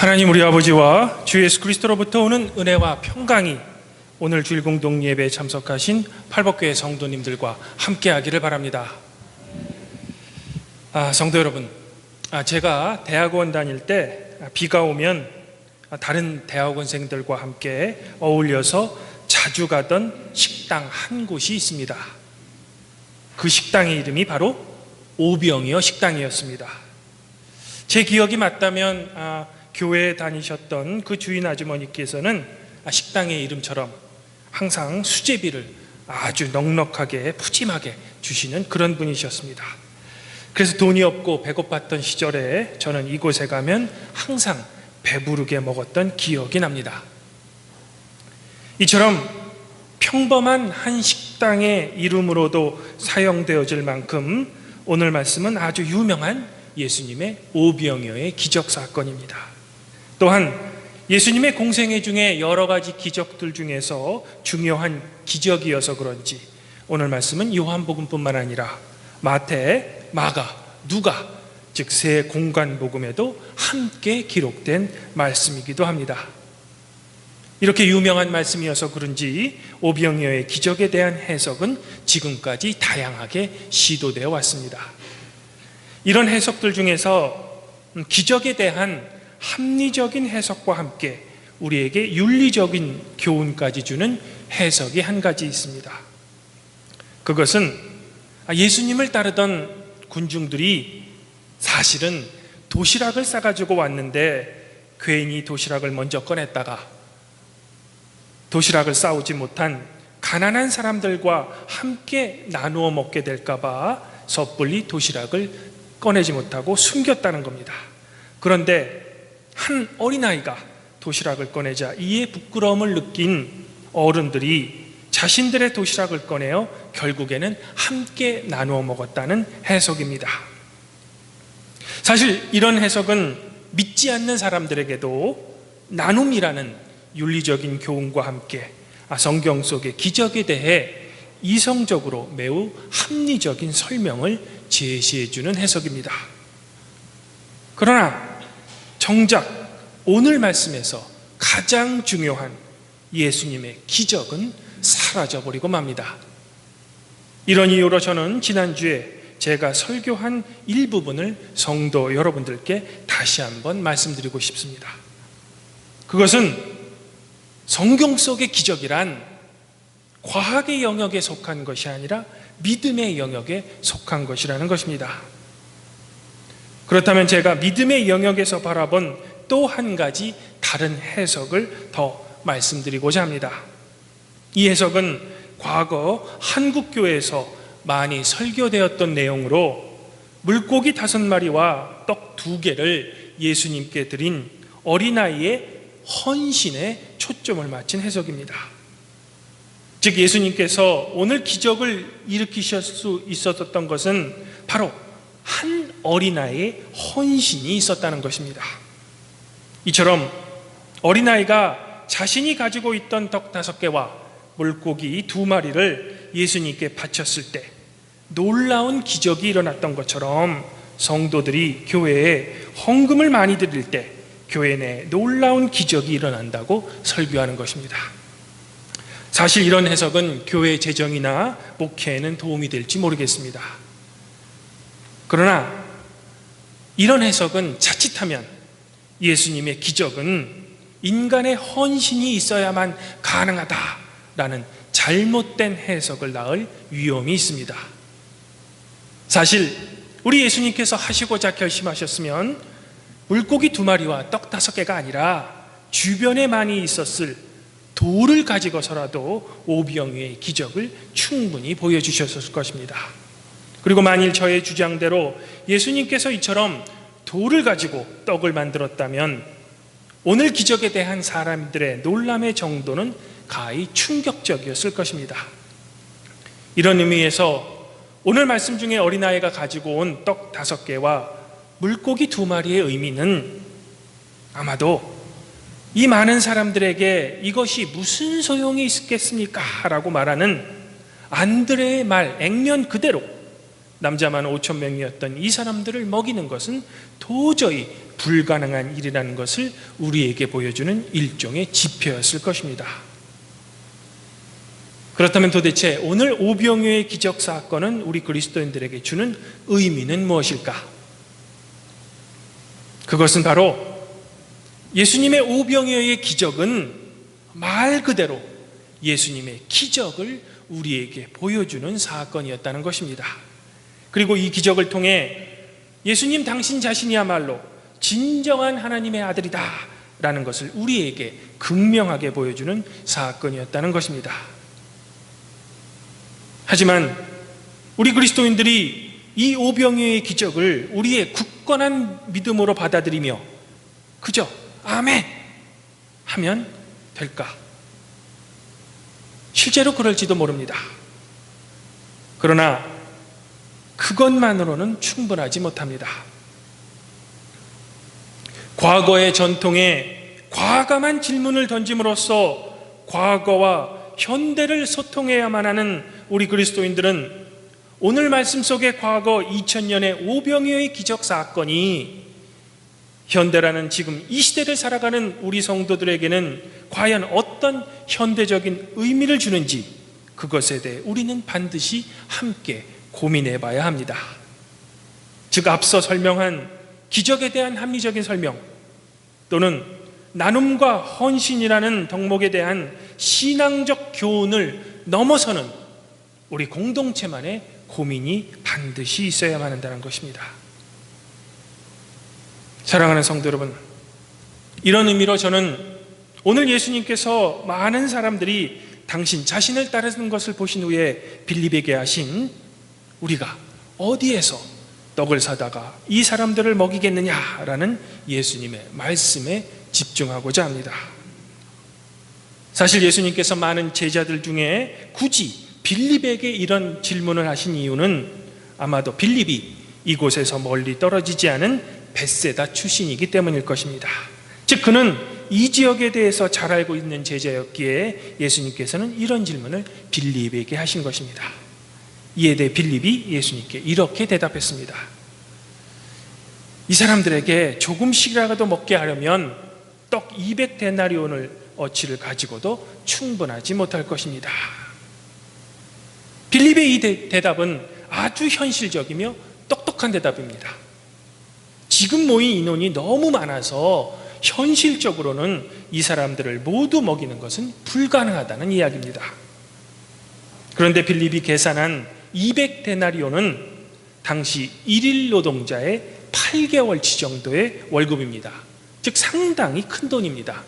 하나님 우리 아버지와 주 예수 그리스도로부터 오는 은혜와 평강이 오늘 주일 공동 예배에 참석하신 팔복교회 성도님들과 함께하기를 바랍니다. 성도 여러분, 제가 대학원 다닐 때 비가 오면 다른 대학원생들과 함께 어울려서 자주 가던 식당 한 곳이 있습니다. 그 식당의 이름이 바로 오병이어 식당이었습니다. 제 기억이 맞다면 교회에 다니셨던 그 주인 아주머니께서는 식당의 이름처럼 항상 수제비를 아주 넉넉하게 푸짐하게 주시는 그런 분이셨습니다. 그래서 돈이 없고 배고팠던 시절에 저는 이곳에 가면 항상 배부르게 먹었던 기억이 납니다. 이처럼 평범한 한 식당의 이름으로도 사용되어질 만큼 오늘 말씀은 아주 유명한 예수님의 오병이어의 기적 사건입니다. 또한 예수님의 공생애 중에 여러 가지 기적들 중에서 중요한 기적이어서 그런지 오늘 말씀은 요한복음뿐만 아니라 마태, 마가, 누가 즉 세 공관복음에도 함께 기록된 말씀이기도 합니다. 이렇게 유명한 말씀이어서 그런지 오병이어의 기적에 대한 해석은 지금까지 다양하게 시도되어 왔습니다. 이런 해석들 중에서 기적에 대한 합리적인 해석과 함께 우리에게 윤리적인 교훈까지 주는 해석이 한 가지 있습니다. 그것은 예수님을 따르던 군중들이 사실은 도시락을 싸가지고 왔는데 괜히 도시락을 먼저 꺼냈다가 도시락을 싸오지 못한 가난한 사람들과 함께 나누어 먹게 될까봐 섣불리 도시락을 꺼내지 못하고 숨겼다는 겁니다. 그런데 한 어린아이가 도시락을 꺼내자 이에 부끄러움을 느낀 어른들이 자신들의 도시락을 꺼내어 결국에는 함께 나누어 먹었다는 해석입니다. 사실 이런 해석은 믿지 않는 사람들에게도 나눔이라는 윤리적인 교훈과 함께 성경 속의 기적에 대해 이성적으로 매우 합리적인 설명을 제시해주는 해석입니다. 그러나 정작 오늘 말씀에서 가장 중요한 예수님의 기적은 사라져버리고 맙니다. 이런 이유로 저는 지난주에 제가 설교한 일부분을 성도 여러분들께 다시 한번 말씀드리고 싶습니다. 그것은 성경 속의 기적이란 과학의 영역에 속한 것이 아니라 믿음의 영역에 속한 것이라는 것입니다. 그렇다면 제가 믿음의 영역에서 바라본 또 한 가지 다른 해석을 더 말씀드리고자 합니다. 이 해석은 과거 한국교회에서 많이 설교되었던 내용으로 물고기 5마리와 떡 2개를 예수님께 드린 어린아이의 헌신에 초점을 맞춘 해석입니다. 즉 예수님께서 오늘 기적을 일으키실 수 있었던 것은 바로 한 어린아이의 헌신이 있었다는 것입니다. 이처럼 어린아이가 자신이 가지고 있던 떡 5개와 물고기 2마리를 예수님께 바쳤을 때 놀라운 기적이 일어났던 것처럼 성도들이 교회에 헌금을 많이 드릴 때 교회 내에 놀라운 기적이 일어난다고 설교하는 것입니다. 사실 이런 해석은 교회 재정이나 목회에는 도움이 될지 모르겠습니다. 그러나 이런 해석은 자칫하면 예수님의 기적은 인간의 헌신이 있어야만 가능하다라는 잘못된 해석을 낳을 위험이 있습니다. 사실 우리 예수님께서 하시고자 결심하셨으면 물고기 2마리와 떡 5개가 아니라 주변에 많이 있었을 돌을 가지고서라도 오병이어의 기적을 충분히 보여주셨을 것입니다. 그리고 만일 저의 주장대로 예수님께서 이처럼 돌을 가지고 떡을 만들었다면 오늘 기적에 대한 사람들의 놀람의 정도는 가히 충격적이었을 것입니다. 이런 의미에서 오늘 말씀 중에 어린아이가 가지고 온 떡 5개와 물고기 2마리의 의미는 아마도 이 많은 사람들에게 이것이 무슨 소용이 있겠습니까? 라고 말하는 안드레의 말 액면 그대로 남자만 5천 명이었던 이 사람들을 먹이는 것은 도저히 불가능한 일이라는 것을 우리에게 보여주는 일종의 지표였을 것입니다. 그렇다면 도대체 오늘 오병이어의 기적 사건은 우리 그리스도인들에게 주는 의미는 무엇일까? 그것은 바로 예수님의 오병이어의 기적은 말 그대로 예수님의 기적을 우리에게 보여주는 사건이었다는 것입니다. 그리고 이 기적을 통해 예수님 당신 자신이야말로 진정한 하나님의 아들이다 라는 것을 우리에게 극명하게 보여주는 사건이었다는 것입니다. 하지만 우리 그리스도인들이 이 오병이어의 기적을 우리의 굳건한 믿음으로 받아들이며 그저 아멘 하면 될까? 실제로 그럴지도 모릅니다. 그러나 그것만으로는 충분하지 못합니다. 과거의 전통에 과감한 질문을 던짐으로써 과거와 현대를 소통해야만 하는 우리 그리스도인들은 오늘 말씀 속의 과거 2000년의 오병이어의 기적 사건이 현대라는 지금 이 시대를 살아가는 우리 성도들에게는 과연 어떤 현대적인 의미를 주는지 그것에 대해 우리는 반드시 함께 고민해 봐야 합니다. 즉 앞서 설명한 기적에 대한 합리적인 설명 또는 나눔과 헌신이라는 덕목에 대한 신앙적 교훈을 넘어서는 우리 공동체만의 고민이 반드시 있어야만 한다는 것입니다. 사랑하는 성도 여러분, 이런 의미로 저는 오늘 예수님께서 많은 사람들이 당신 자신을 따르는 것을 보신 후에 빌립에게 하신 우리가 어디에서 떡을 사다가 이 사람들을 먹이겠느냐라는 예수님의 말씀에 집중하고자 합니다. 사실 예수님께서 많은 제자들 중에 굳이 빌립에게 이런 질문을 하신 이유는 아마도 빌립이 이곳에서 멀리 떨어지지 않은 벳세다 출신이기 때문일 것입니다. 즉 그는 이 지역에 대해서 잘 알고 있는 제자였기에 예수님께서는 이런 질문을 빌립에게 하신 것입니다. 이에 대해 빌립이 예수님께 이렇게 대답했습니다. 이 사람들에게 조금씩이라도 먹게 하려면 떡 200데나리온을 어치를 가지고도 충분하지 못할 것입니다. 빌립의 이 대답은 아주 현실적이며 똑똑한 대답입니다. 지금 모인 인원이 너무 많아서 현실적으로는 이 사람들을 모두 먹이는 것은 불가능하다는 이야기입니다. 그런데 빌립이 계산한 200데나리온은 당시 1일 노동자의 8개월치 정도의 월급입니다. 즉 상당히 큰 돈입니다.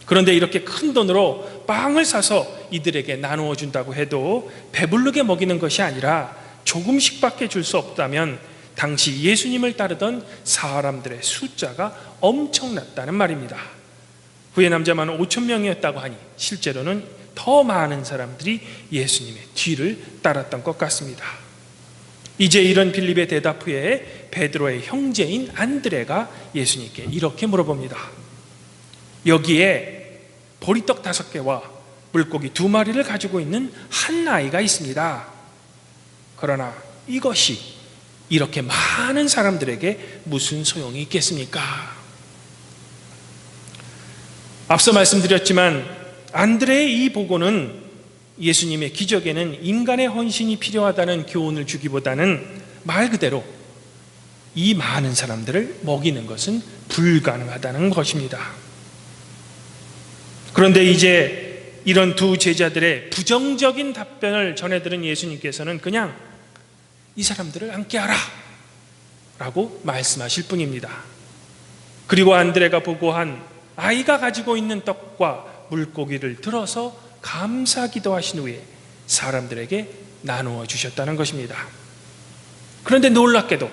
그런데 이렇게 큰 돈으로 빵을 사서 이들에게 나누어 준다고 해도 배부르게 먹이는 것이 아니라 조금씩밖에 줄 수 없다면 당시 예수님을 따르던 사람들의 숫자가 엄청났다는 말입니다. 후에 남자만 5천 명이었다고 하니 실제로는 더 많은 사람들이 예수님의 뒤를 따랐던 것 같습니다. 이제 이런 빌립의 대답 후에 베드로의 형제인 안드레가 예수님께 이렇게 물어봅니다. 여기에 보리떡 5개와 물고기 2마리를 가지고 있는 한 아이가 있습니다. 그러나 이것이 이렇게 많은 사람들에게 무슨 소용이 있겠습니까? 앞서 말씀드렸지만 안드레의 이 보고는 예수님의 기적에는 인간의 헌신이 필요하다는 교훈을 주기보다는 말 그대로 이 많은 사람들을 먹이는 것은 불가능하다는 것입니다. 그런데 이제 이런 두 제자들의 부정적인 답변을 전해들은 예수님께서는 그냥 이 사람들을 앉게 하라 라고 말씀하실 뿐입니다. 그리고 안드레가 보고한 아이가 가지고 있는 떡과 물고기를 들어서 감사기도 하신 후에 사람들에게 나누어 주셨다는 것입니다. 그런데 놀랍게도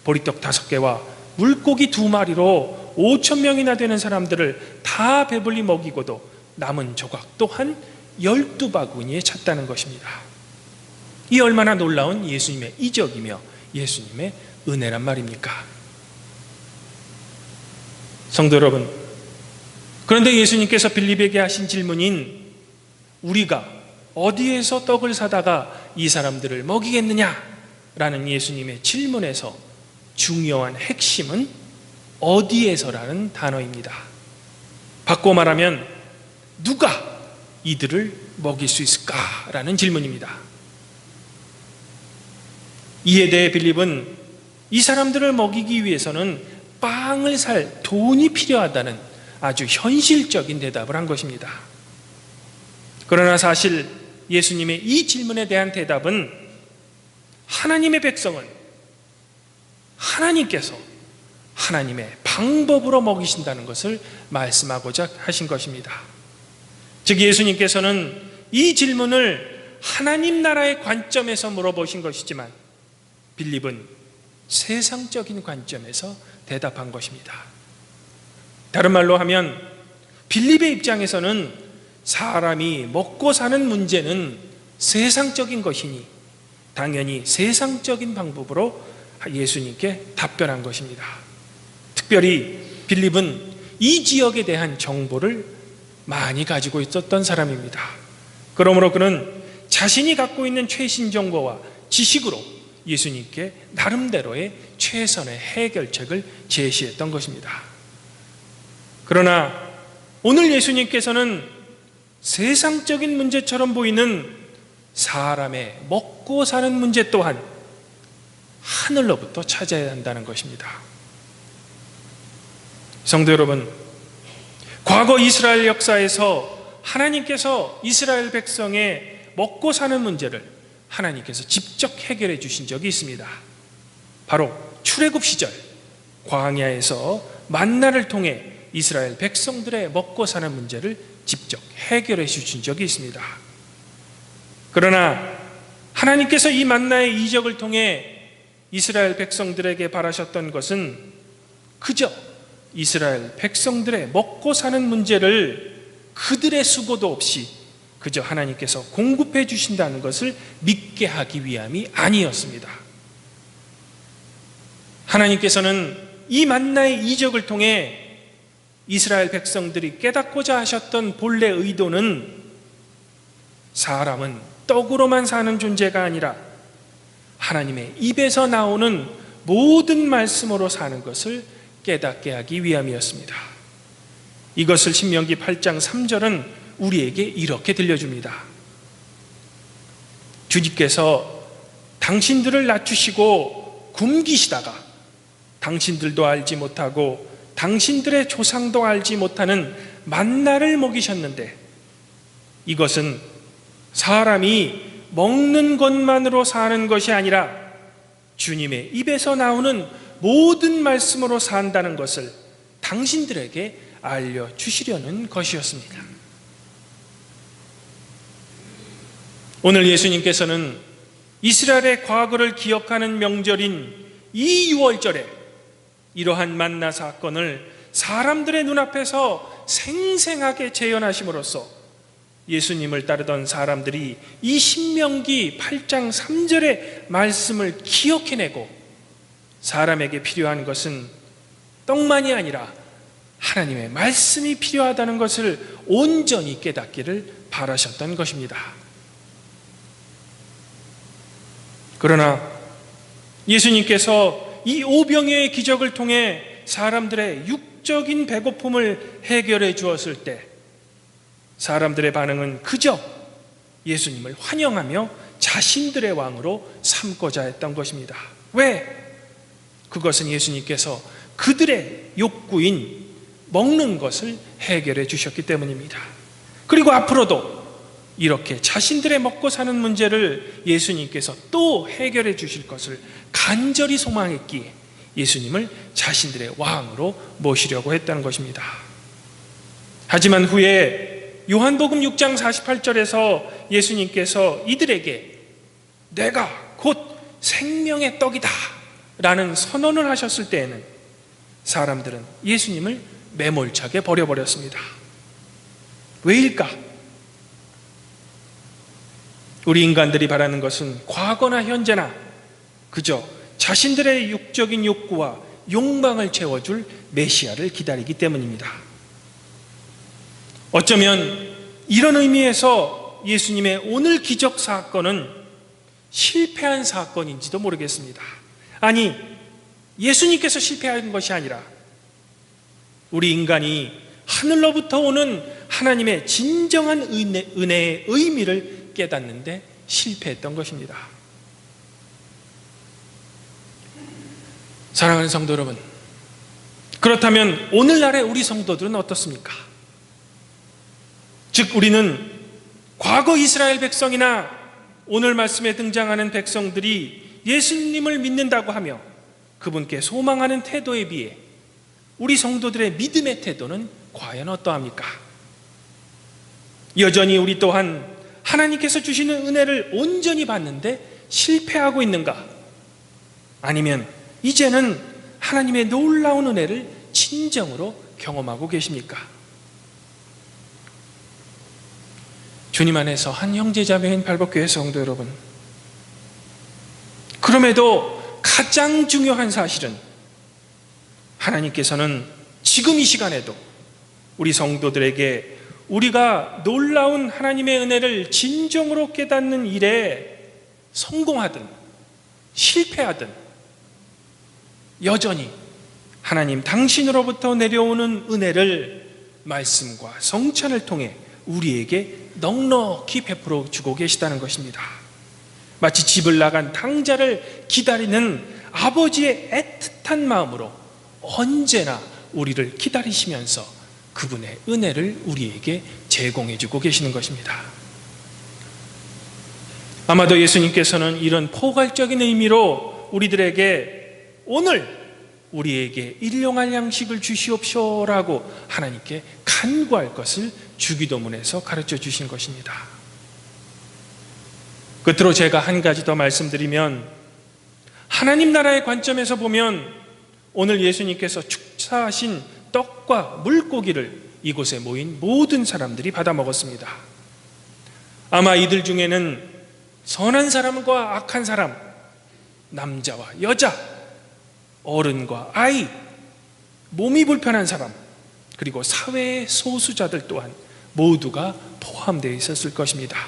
보리떡 5개와 물고기 2마리로 5천 명이나 되는 사람들을 다 배불리 먹이고도 남은 조각 또한 12바구니에 찼다는 것입니다. 이 얼마나 놀라운 예수님의 이적이며 예수님의 은혜란 말입니까? 성도 여러분, 그런데 예수님께서 빌립에게 하신 질문인 우리가 어디에서 떡을 사다가 이 사람들을 먹이겠느냐 라는 예수님의 질문에서 중요한 핵심은 어디에서라는 단어입니다. 바꿔 말하면 누가 이들을 먹일 수 있을까라는 질문입니다. 이에 대해 빌립은 이 사람들을 먹이기 위해서는 빵을 살 돈이 필요하다는 아주 현실적인 대답을 한 것입니다. 그러나 사실 예수님의 이 질문에 대한 대답은 하나님의 백성은 하나님께서 하나님의 방법으로 먹이신다는 것을 말씀하고자 하신 것입니다. 즉 예수님께서는 이 질문을 하나님 나라의 관점에서 물어보신 것이지만 빌립은 세상적인 관점에서 대답한 것입니다. 다른 말로 하면 빌립의 입장에서는 사람이 먹고 사는 문제는 세상적인 것이니 당연히 세상적인 방법으로 예수님께 답변한 것입니다. 특별히 빌립은 이 지역에 대한 정보를 많이 가지고 있었던 사람입니다. 그러므로 그는 자신이 갖고 있는 최신 정보와 지식으로 예수님께 나름대로의 최선의 해결책을 제시했던 것입니다. 그러나 오늘 예수님께서는 세상적인 문제처럼 보이는 사람의 먹고 사는 문제 또한 하늘로부터 찾아야 한다는 것입니다. 성도 여러분, 과거 이스라엘 역사에서 하나님께서 이스라엘 백성의 먹고 사는 문제를 하나님께서 직접 해결해 주신 적이 있습니다. 바로 출애굽 시절 광야에서 만나를 통해 이스라엘 백성들의 먹고 사는 문제를 직접 해결해 주신 적이 있습니다. 그러나 하나님께서 이 만나의 이적을 통해 이스라엘 백성들에게 바라셨던 것은 그저 이스라엘 백성들의 먹고 사는 문제를 그들의 수고도 없이 그저 하나님께서 공급해 주신다는 것을 믿게 하기 위함이 아니었습니다. 하나님께서는 이 만나의 이적을 통해 이스라엘 백성들이 깨닫고자 하셨던 본래 의도는 사람은 떡으로만 사는 존재가 아니라 하나님의 입에서 나오는 모든 말씀으로 사는 것을 깨닫게 하기 위함이었습니다. 이것을 신명기 8장 3절은 우리에게 이렇게 들려줍니다. 주님께서 당신들을 낮추시고 굶기시다가 당신들도 알지 못하고 당신들의 조상도 알지 못하는 만나를 먹이셨는데 이것은 사람이 먹는 것만으로 사는 것이 아니라 주님의 입에서 나오는 모든 말씀으로 산다는 것을 당신들에게 알려주시려는 것이었습니다. 오늘 예수님께서는 이스라엘의 과거를 기억하는 명절인 이 유월절에 이러한 만나 사건을 사람들의 눈앞에서 생생하게 재현하심으로써 예수님을 따르던 사람들이 이 신명기 8장 3절의 말씀을 기억해내고 사람에게 필요한 것은 떡만이 아니라 하나님의 말씀이 필요하다는 것을 온전히 깨닫기를 바라셨던 것입니다. 그러나 예수님께서 이 오병이어의 기적을 통해 사람들의 육적인 배고픔을 해결해 주었을 때 사람들의 반응은 그저 예수님을 환영하며 자신들의 왕으로 삼고자 했던 것입니다. 왜? 그것은 예수님께서 그들의 욕구인 먹는 것을 해결해 주셨기 때문입니다. 그리고 앞으로도 이렇게 자신들의 먹고 사는 문제를 예수님께서 또 해결해 주실 것을 간절히 소망했기에 예수님을 자신들의 왕으로 모시려고 했다는 것입니다. 하지만 후에 요한복음 6장 48절에서 예수님께서 이들에게 내가 곧 생명의 떡이다 라는 선언을 하셨을 때에는 사람들은 예수님을 매몰차게 버려버렸습니다. 왜일까? 우리 인간들이 바라는 것은 과거나 현재나 그저 자신들의 육적인 욕구와 욕망을 채워줄 메시아를 기다리기 때문입니다. 어쩌면 이런 의미에서 예수님의 오늘 기적 사건은 실패한 사건인지도 모르겠습니다. 아니, 예수님께서 실패한 것이 아니라 우리 인간이 하늘로부터 오는 하나님의 진정한 은혜의 의미를 깨닫는데 실패했던 것입니다. 사랑하는 성도 여러분, 그렇다면 오늘날의 우리 성도들은 어떻습니까? 즉, 우리는 과거 이스라엘 백성이나 오늘 말씀에 등장하는 백성들이 예수님을 믿는다고 하며 그분께 소망하는 태도에 비해 우리 성도들의 믿음의 태도는 과연 어떠합니까? 여전히 우리 또한 하나님께서 주시는 은혜를 온전히 받는데 실패하고 있는가? 아니면 이제는 하나님의 놀라운 은혜를 진정으로 경험하고 계십니까? 주님 안에서 한 형제자매인 발복교회 성도 여러분, 그럼에도 가장 중요한 사실은 하나님께서는 지금 이 시간에도 우리 성도들에게 우리가 놀라운 하나님의 은혜를 진정으로 깨닫는 일에 성공하든 실패하든 여전히 하나님 당신으로부터 내려오는 은혜를 말씀과 성찬을 통해 우리에게 넉넉히 베풀어 주고 계시다는 것입니다. 마치 집을 나간 탕자를 기다리는 아버지의 애틋한 마음으로 언제나 우리를 기다리시면서 그분의 은혜를 우리에게 제공해 주고 계시는 것입니다. 아마도 예수님께서는 이런 포괄적인 의미로 우리들에게 오늘 우리에게 일용할 양식을 주시옵소라고 하나님께 간구할 것을 주기도문에서 가르쳐 주신 것입니다. 끝으로 제가 한 가지 더 말씀드리면, 하나님 나라의 관점에서 보면 오늘 예수님께서 축사하신 떡과 물고기를 이곳에 모인 모든 사람들이 받아 먹었습니다. 아마 이들 중에는 선한 사람과 악한 사람, 남자와 여자, 어른과 아이, 몸이 불편한 사람, 그리고 사회의 소수자들 또한 모두가 포함되어 있었을 것입니다.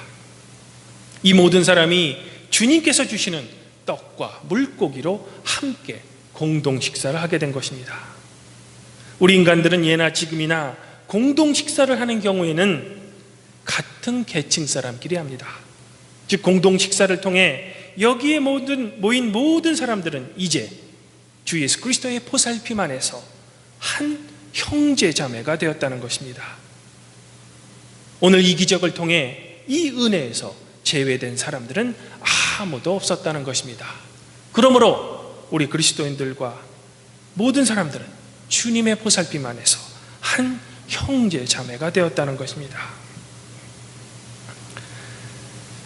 이 모든 사람이 주님께서 주시는 떡과 물고기로 함께 공동 식사를 하게 된 것입니다. 우리 인간들은 예나 지금이나 공동 식사를 하는 경우에는 같은 계층 사람끼리 합니다. 즉, 공동 식사를 통해 여기에 모인 모든 사람들은 이제 주 예수 그리스도의 보살핌 안에서 한 형제 자매가 되었다는 것입니다. 오늘 이 기적을 통해 이 은혜에서 제외된 사람들은 아무도 없었다는 것입니다. 그러므로 우리 그리스도인들과 모든 사람들은 주님의 보살핌 안에서 한 형제 자매가 되었다는 것입니다.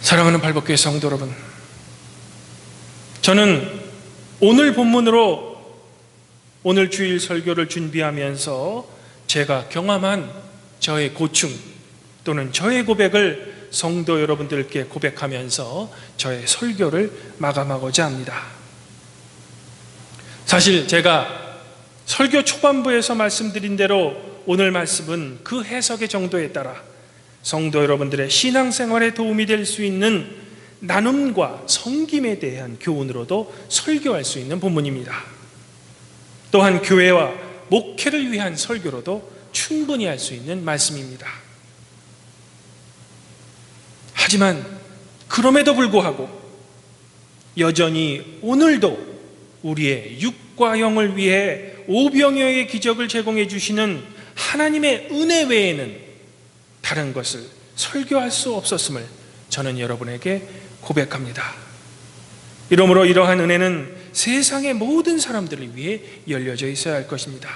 사랑하는 발복교회 성도 여러분, 저는 오늘 본문으로 오늘 주일 설교를 준비하면서 제가 경험한 저의 고충 또는 저의 고백을 성도 여러분들께 고백하면서 저의 설교를 마감하고자 합니다. 사실 제가 설교 초반부에서 말씀드린 대로 오늘 말씀은 그 해석의 정도에 따라 성도 여러분들의 신앙생활에 도움이 될 수 있는 나눔과 섬김에 대한 교훈으로도 설교할 수 있는 본문입니다. 또한 교회와 목회를 위한 설교로도 충분히 할 수 있는 말씀입니다. 하지만 그럼에도 불구하고 여전히 오늘도 우리의 육과 영을 위해 오병이어의 기적을 제공해 주시는 하나님의 은혜 외에는 다른 것을 설교할 수 없었음을 저는 여러분에게 고백합니다. 이러므로 이러한 은혜는 세상의 모든 사람들을 위해 열려져 있어야 할 것입니다.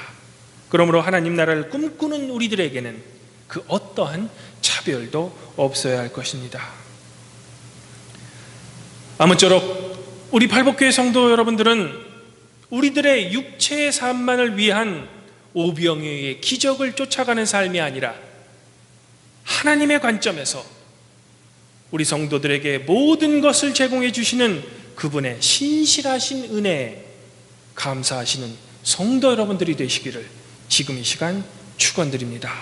그러므로 하나님 나라를 꿈꾸는 우리들에게는 그 어떠한 차별도 없어야 할 것입니다. 아무쪼록 우리 발복교회 성도 여러분들은 우리들의 육체의 삶만을 위한 오병이어의 기적을 쫓아가는 삶이 아니라 하나님의 관점에서 우리 성도들에게 모든 것을 제공해 주시는 그분의 신실하신 은혜에 감사하시는 성도 여러분들이 되시기를 지금 이 시간 축원드립니다.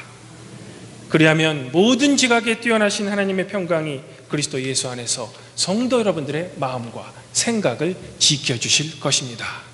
그리하면 모든 지각에 뛰어나신 하나님의 평강이 그리스도 예수 안에서 성도 여러분들의 마음과 생각을 지켜주실 것입니다.